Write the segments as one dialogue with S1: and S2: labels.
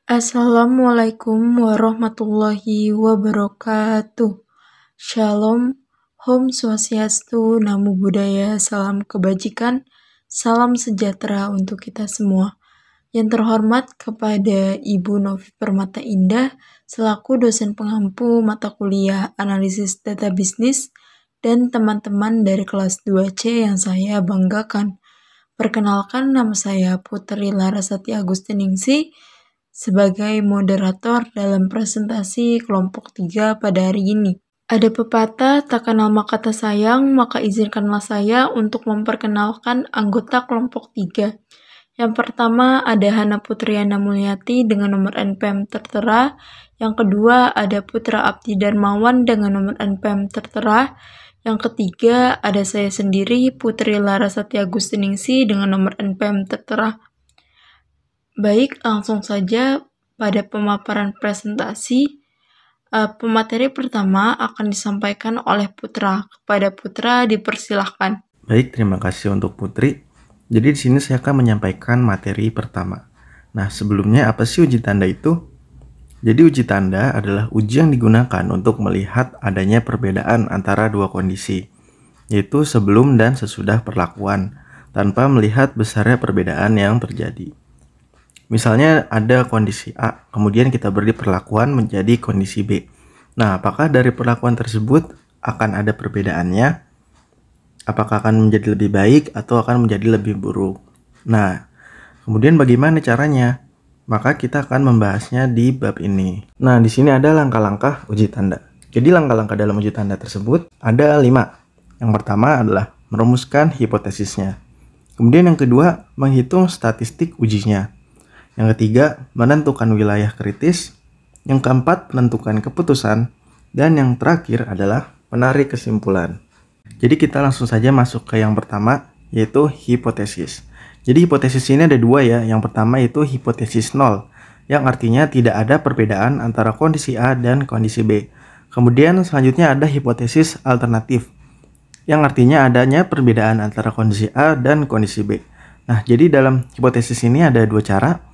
S1: Assalamualaikum warahmatullahi wabarakatuh. Shalom, Om Swastiastu, Namo Buddhaya, salam kebajikan, salam sejahtera untuk kita semua. Yang terhormat kepada Ibu Novi Permata Indah, selaku dosen pengampu mata kuliah analisis data bisnis, dan teman-teman dari kelas 2C yang saya banggakan. Perkenalkan, nama saya Putri Larasati Agustiningsih, sebagai moderator dalam presentasi kelompok 3 pada hari ini. Ada pepatah, tak kenal maka tak sayang, maka izinkanlah saya untuk memperkenalkan anggota kelompok 3. Yang pertama ada Hana Putriana Mulyati dengan nomor NPM tertera. Yang kedua ada Putra Abdi Darmawan dengan nomor NPM tertera. Yang ketiga ada saya sendiri, Putri Larasati Agustiningsih dengan nomor NPM tertera. Baik, langsung saja pada pemaparan presentasi. Pemateri pertama akan disampaikan oleh Putra. Kepada Putra dipersilahkan.
S2: Baik, terima kasih untuk Putri. Jadi di sini saya akan menyampaikan materi pertama. Nah, sebelumnya apa sih uji tanda itu? Jadi uji tanda adalah uji yang digunakan untuk melihat adanya perbedaan antara dua kondisi, yaitu sebelum dan sesudah perlakuan, tanpa melihat besarnya perbedaan yang terjadi. Misalnya ada kondisi A, kemudian kita beri perlakuan menjadi kondisi B. Nah, apakah dari perlakuan tersebut akan ada perbedaannya? Apakah akan menjadi lebih baik atau akan menjadi lebih buruk? Nah, kemudian bagaimana caranya? Maka kita akan membahasnya di bab ini. Nah, di sini ada langkah-langkah uji tanda. Jadi langkah-langkah dalam uji tanda tersebut ada 5. Yang pertama adalah merumuskan hipotesisnya. Kemudian yang kedua, menghitung statistik ujinya. Yang ketiga, menentukan wilayah kritis. Yang keempat, menentukan keputusan. Dan yang terakhir adalah menarik kesimpulan. Jadi kita langsung saja masuk ke yang pertama, yaitu hipotesis. Jadi hipotesis ini ada 2 ya. Yang pertama itu hipotesis 0, yang artinya tidak ada perbedaan antara kondisi A dan kondisi B. Kemudian selanjutnya ada hipotesis alternatif, yang artinya adanya perbedaan antara kondisi A dan kondisi B. Nah, jadi dalam hipotesis ini ada 2 cara.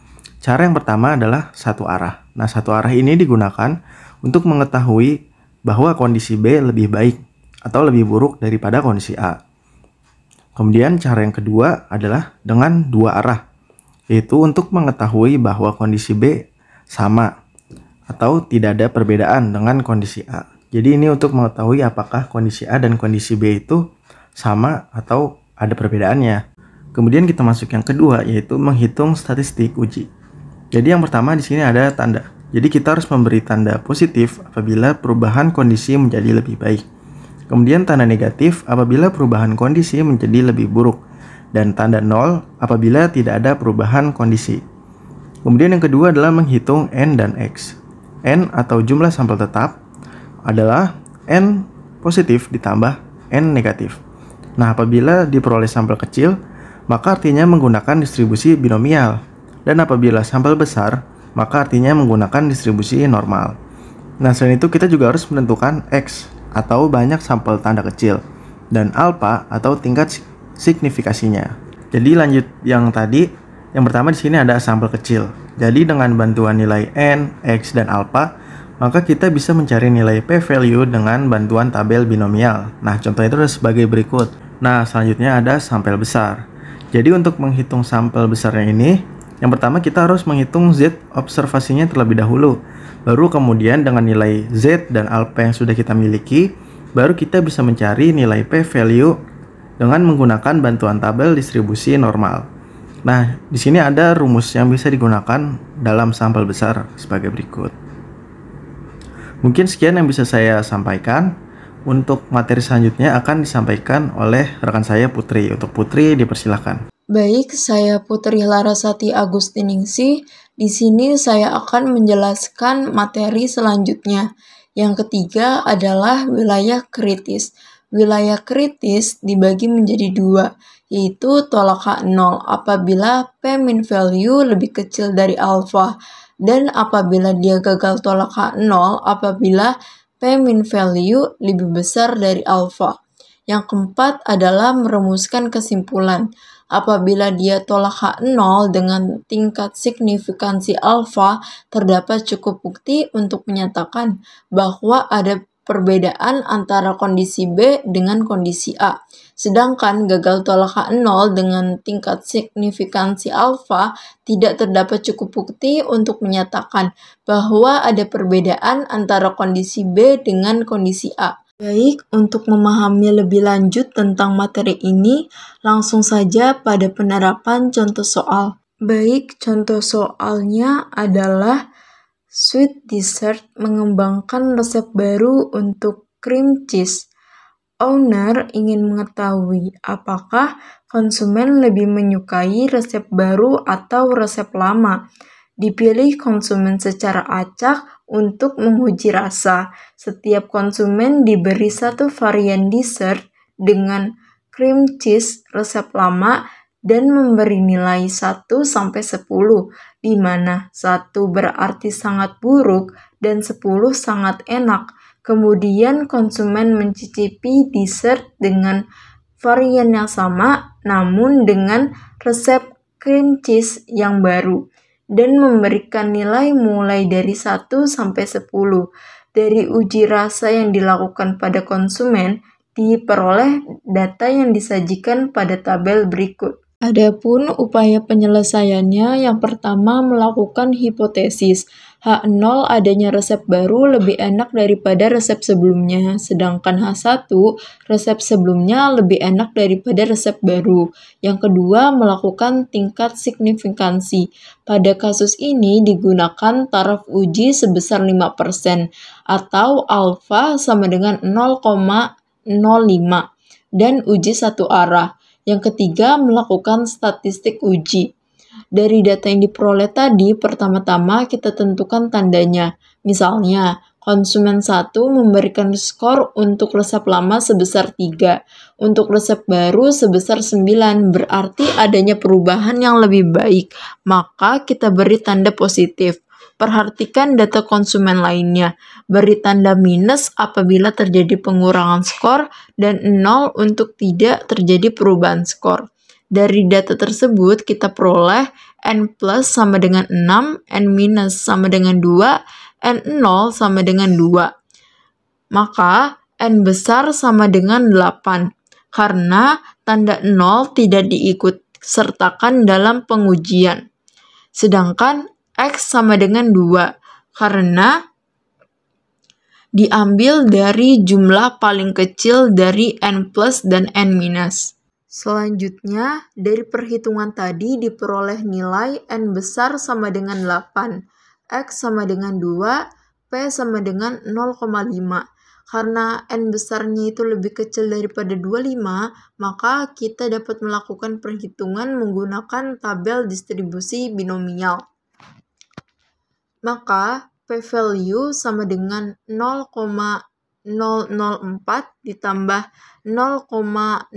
S2: Cara yang pertama adalah satu arah. Nah, satu arah ini digunakan untuk mengetahui bahwa kondisi B lebih baik atau lebih buruk daripada kondisi A. Kemudian cara yang kedua adalah dengan 2 arah, yaitu untuk mengetahui bahwa kondisi B sama atau tidak ada perbedaan dengan kondisi A. Jadi ini untuk mengetahui apakah kondisi A dan kondisi B itu sama atau ada perbedaannya. Kemudian kita masuk yang kedua, yaitu menghitung statistik uji. Jadi yang pertama di sini ada tanda. Jadi kita harus memberi tanda positif apabila perubahan kondisi menjadi lebih baik. Kemudian tanda negatif apabila perubahan kondisi menjadi lebih buruk. Dan tanda 0 apabila tidak ada perubahan kondisi. Kemudian yang kedua adalah menghitung N dan X. N atau jumlah sampel tetap adalah N positif ditambah N negatif. Nah, apabila diperoleh sampel kecil, maka artinya menggunakan distribusi binomial. Dan apabila sampel besar, maka artinya menggunakan distribusi normal. Nah, selain itu kita juga harus menentukan X atau banyak sampel tanda kecil dan alpha atau tingkat signifikasinya. Jadi lanjut yang tadi, yang pertama di sini ada sampel kecil. Jadi dengan bantuan nilai N, X, dan alpha, maka kita bisa mencari nilai p-value dengan bantuan tabel binomial. Nah, contohnya itu adalah sebagai berikut. Nah, selanjutnya ada sampel besar. Jadi untuk menghitung sampel besarnya ini, yang pertama kita harus menghitung Z observasinya terlebih dahulu. Baru kemudian dengan nilai Z dan alpha yang sudah kita miliki, baru kita bisa mencari nilai p-value dengan menggunakan bantuan tabel distribusi normal. Nah, di sini ada rumus yang bisa digunakan dalam sampel besar sebagai berikut. Mungkin sekian yang bisa saya sampaikan. Untuk materi selanjutnya akan disampaikan oleh rekan saya Putri. Untuk Putri dipersilahkan.
S1: Baik, saya Putri Larasati Agustiningsih. Di sini saya akan menjelaskan materi selanjutnya. Yang ketiga adalah wilayah kritis. Wilayah kritis dibagi menjadi 2, yaitu tolak 0 apabila P min value lebih kecil dari alpha, dan apabila dia gagal tolak 0 apabila P min value lebih besar dari alpha. Yang keempat adalah merumuskan kesimpulan. Apabila dia tolak H0 dengan tingkat signifikansi alfa, terdapat cukup bukti untuk menyatakan bahwa ada perbedaan antara kondisi B dengan kondisi A. Sedangkan gagal tolak H0 dengan tingkat signifikansi alfa tidak terdapat cukup bukti untuk menyatakan bahwa ada perbedaan antara kondisi B dengan kondisi A. Baik, untuk memahami lebih lanjut tentang materi ini, langsung saja pada penerapan contoh soal. Baik, contoh soalnya adalah sweet dessert mengembangkan resep baru untuk cream cheese. Owner ingin mengetahui apakah konsumen lebih menyukai resep baru atau resep lama. Dipilih konsumen secara acak untuk menguji rasa. Setiap konsumen diberi satu varian dessert dengan cream cheese resep lama dan memberi nilai 1 sampai 10, di mana 1 berarti sangat buruk dan 10 sangat enak. Kemudian konsumen mencicipi dessert dengan varian yang sama namun dengan resep cream cheese yang baru dan memberikan nilai mulai dari 1 sampai 10. Dari uji rasa yang dilakukan pada konsumen, diperoleh data yang disajikan pada tabel berikut. Adapun upaya penyelesaiannya, yang pertama melakukan hipotesis. H0 adanya resep baru lebih enak daripada resep sebelumnya, sedangkan H1 resep sebelumnya lebih enak daripada resep baru. Yang kedua, melakukan tingkat signifikansi. Pada kasus ini digunakan taraf uji sebesar 5% atau alfa sama dengan 0,05 dan uji satu arah. Yang ketiga, melakukan statistik uji. Dari data yang diperoleh tadi, pertama-tama kita tentukan tandanya. Misalnya, konsumen 1 memberikan skor untuk resep lama sebesar 3, untuk resep baru sebesar 9, berarti adanya perubahan yang lebih baik, maka kita beri tanda positif. Perhatikan data konsumen lainnya. Beri tanda minus apabila terjadi pengurangan skor dan 0 untuk tidak terjadi perubahan skor. Dari data tersebut kita peroleh N plus sama dengan 6, N minus sama dengan 2, N0 sama dengan 2. Maka N besar sama dengan 8 karena tanda 0 tidak diikut sertakan dalam pengujian. Sedangkan X sama dengan 2 karena diambil dari jumlah paling kecil dari N plus dan N minus. Selanjutnya, dari perhitungan tadi diperoleh nilai N besar sama dengan 8, X sama dengan 2, P sama dengan 0,5. Karena N besarnya itu lebih kecil daripada 25, maka kita dapat melakukan perhitungan menggunakan tabel distribusi binomial. Maka p-value sama dengan 0,004 ditambah 0,031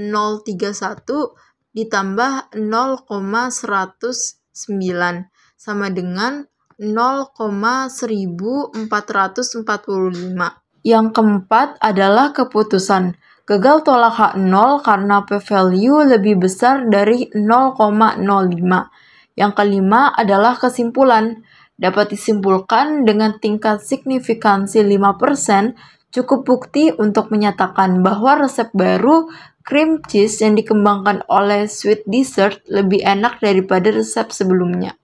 S1: ditambah 0,109 sama dengan 0,1445. Yang keempat adalah keputusan. Gagal tolak H0 karena p-value lebih besar dari 0,05. Yang kelima adalah kesimpulan. Dapat disimpulkan dengan tingkat signifikansi 5%, cukup bukti untuk menyatakan bahwa resep baru cream cheese yang dikembangkan oleh sweet dessert lebih enak daripada resep sebelumnya.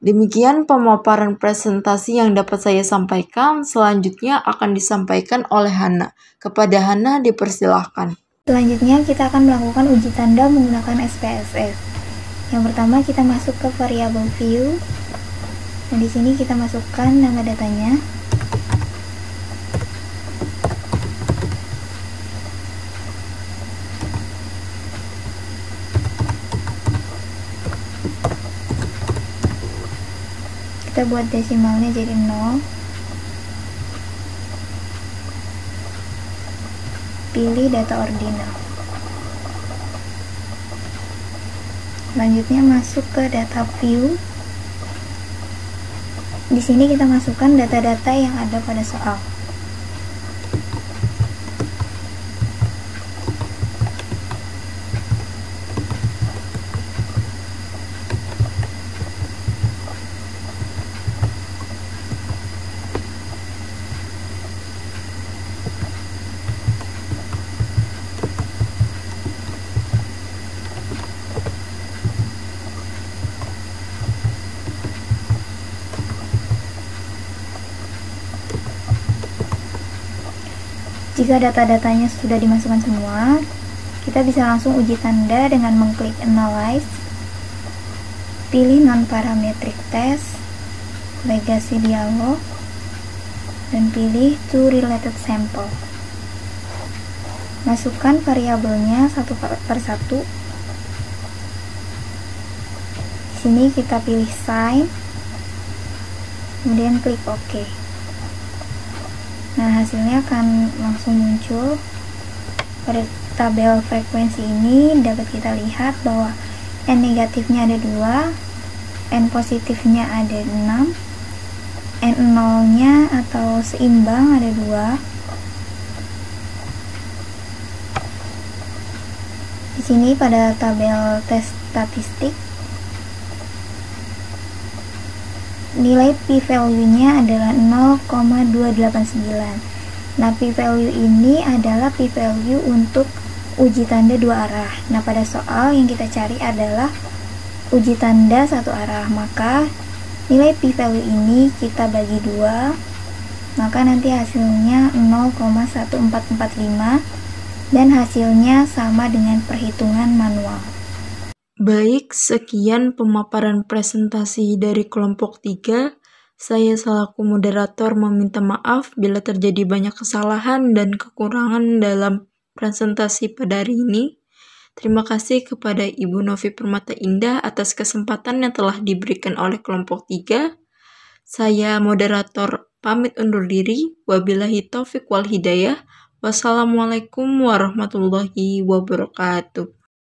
S1: Demikian pemaparan presentasi yang dapat saya sampaikan. Selanjutnya akan disampaikan oleh Hana. Kepada Hana dipersilahkan.
S3: Selanjutnya kita akan melakukan uji tanda menggunakan SPSS. Yang pertama kita masuk ke variabel view. Nah, di sini kita masukkan nama datanya. Kita buat desimalnya jadi 0. Pilih data ordinal. Selanjutnya masuk ke data view. Di sini kita masukkan data-data yang ada pada soal. Jika data-datanya sudah dimasukkan semua, kita bisa langsung uji tanda dengan mengklik Analyze, pilih Non-Parametric Test, Legacy Dialog, dan pilih To Related Sample. Masukkan variabelnya satu per satu. Di sini kita pilih Sign, kemudian klik OK. Nah, hasilnya akan langsung muncul. Pada tabel frekuensi ini dapat kita lihat bahwa N negatifnya ada 2, N positifnya ada 6, N nolnya atau seimbang ada 2. Di sini pada tabel tes statistik, nilai p-value-nya adalah 0,289. Nah, p-value ini adalah p-value untuk uji tanda dua arah. Nah, pada soal yang kita cari adalah uji tanda satu arah, maka nilai p-value ini kita bagi 2, maka nanti hasilnya 0,1445 dan hasilnya sama dengan perhitungan manual.
S1: Baik, sekian pemaparan presentasi dari kelompok 3. Saya selaku moderator meminta maaf bila terjadi banyak kesalahan dan kekurangan dalam presentasi pada hari ini. Terima kasih kepada Ibu Novi Permata Indah atas kesempatan yang telah diberikan oleh kelompok 3. Saya moderator pamit undur diri. Wabillahi taufiq wal hidayah. Wassalamualaikum warahmatullahi wabarakatuh.